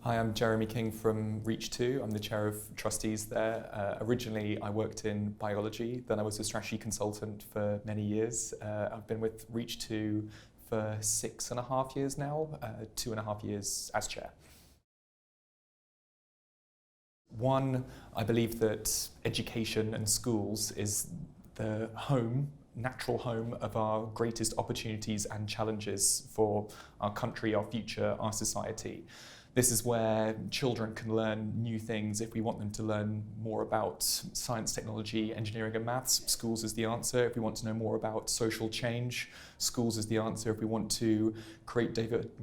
Hi, I'm Jeremy King from REAch2. I'm the chair of trustees there. Originally, I worked in biology, then I was a strategy consultant for many years. I've been with REAch2 for 6.5 years now, 2.5 years as chair. One, I believe that education and schools is the natural home of our greatest opportunities and challenges for our country, our future, our society. This is where children can learn new things. If we want them to learn more about science, technology, engineering and maths, schools is the answer. If we want to know more about social change, schools is the answer. If we want to create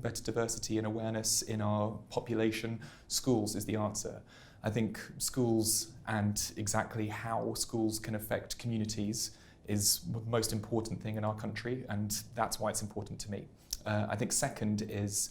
better diversity and awareness in our population, schools is the answer. I think schools and exactly how schools can affect communities is the most important thing in our country, and that's why it's important to me. I think second is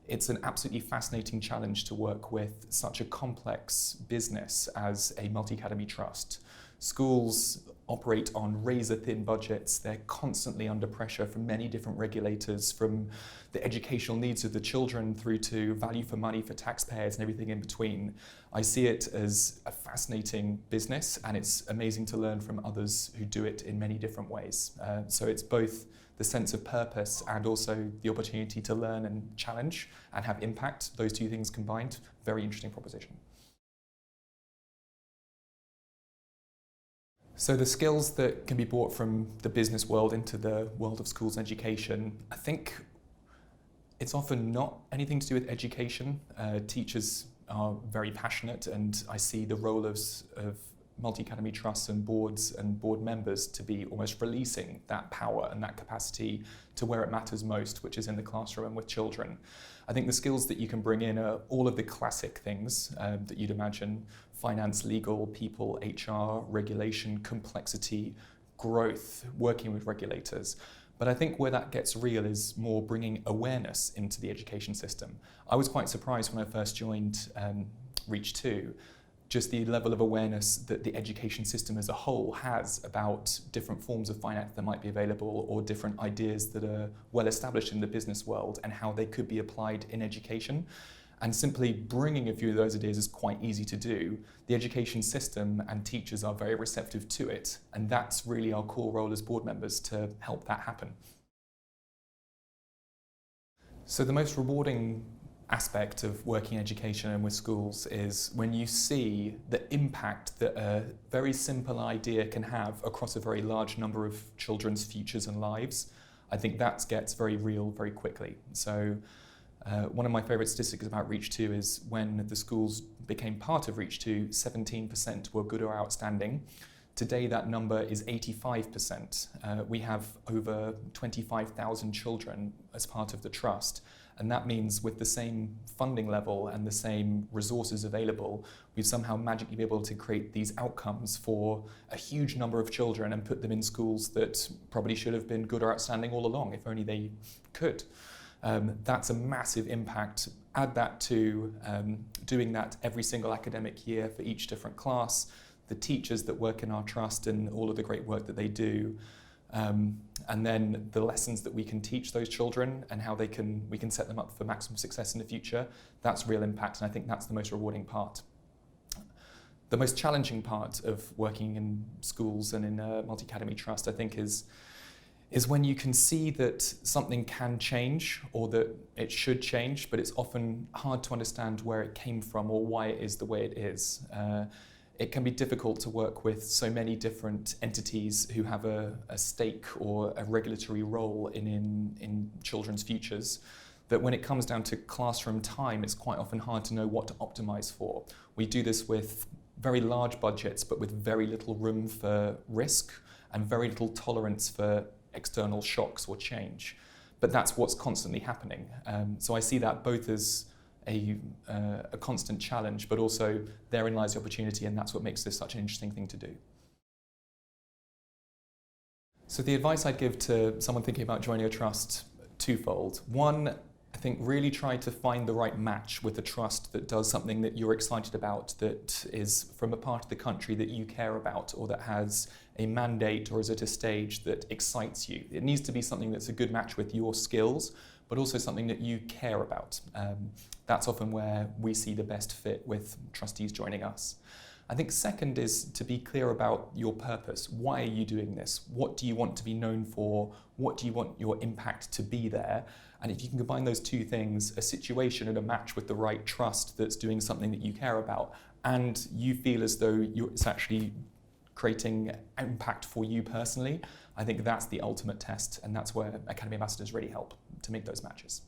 it's an absolutely fascinating challenge to work with such a complex business as a multi-academy trust. Schools operate on razor-thin budgets. They're constantly under pressure from many different regulators, from the educational needs of the children through to value for money for taxpayers and everything in between. I see it as a fascinating business, and it's amazing to learn from others who do it in many different ways. So it's both the sense of purpose and also the opportunity to learn and challenge and have impact. Those two things combined, very interesting proposition. So the skills that can be brought from the business world into the world of schools and education, I think it's often not anything to do with education. Teachers are very passionate, and I see the role of multi-academy trusts and boards and board members to be almost releasing that power and that capacity to where it matters most, which is in the classroom and with children. I think the skills that you can bring in are all of the classic things that you'd imagine: finance, legal, people, HR, regulation, complexity, growth, working with regulators. But I think where that gets real is more bringing awareness into the education system. I was quite surprised when I first joined REAch2, just the level of awareness that the education system as a whole has about different forms of finance that might be available, or different ideas that are well established in the business world and how they could be applied in education. And simply bringing a few of those ideas is quite easy to do. The education system and teachers are very receptive to it, and that's really our core role as board members to help that happen. So the most rewarding aspect of working in education and with schools is when you see the impact that a very simple idea can have across a very large number of children's futures and lives. I think that gets very real very quickly. So one of my favourite statistics about REAch2 is when the schools became part of REAch2, 17% were good or outstanding. Today that number is 85%. We have over 25,000 children as part of the trust. And that means with the same funding level and the same resources available, we've somehow magically been able to create these outcomes for a huge number of children and put them in schools that probably should have been good or outstanding all along, if only they could. That's a massive impact. Add that to doing that every single academic year for each different class, the teachers that work in our trust and all of the great work that they do. And then the lessons that we can teach those children and how we can set them up for maximum success in the future. That's real impact, and I think that's the most rewarding part. The most challenging part of working in schools and in a multi-academy trust, I think, is when you can see that something can change or that it should change, but it's often hard to understand where it came from or why it is the way it is. It can be difficult to work with so many different entities who have a stake or a regulatory role in children's futures, that when it comes down to classroom time, it's quite often hard to know what to optimize for. We do this with very large budgets, but with very little room for risk and very little tolerance for external shocks or change. But that's what's constantly happening. So I see that both as a constant challenge, but also therein lies the opportunity, and that's what makes this such an interesting thing to do. So the advice I'd give to someone thinking about joining a trust, twofold. One, I think really try to find the right match with a trust that does something that you're excited about, that is from a part of the country that you care about, or that has a mandate or is at a stage that excites you. It needs to be something that's a good match with your skills, but also something that you care about. That's often where we see the best fit with trustees joining us. I think second is to be clear about your purpose. Why are you doing this? What do you want to be known for? What do you want your impact to be there? And if you can combine those two things, a situation and a match with the right trust that's doing something that you care about, and you feel as though it's actually creating impact for you personally, I think that's the ultimate test, and that's where Academy Ambassadors really help to make those matches.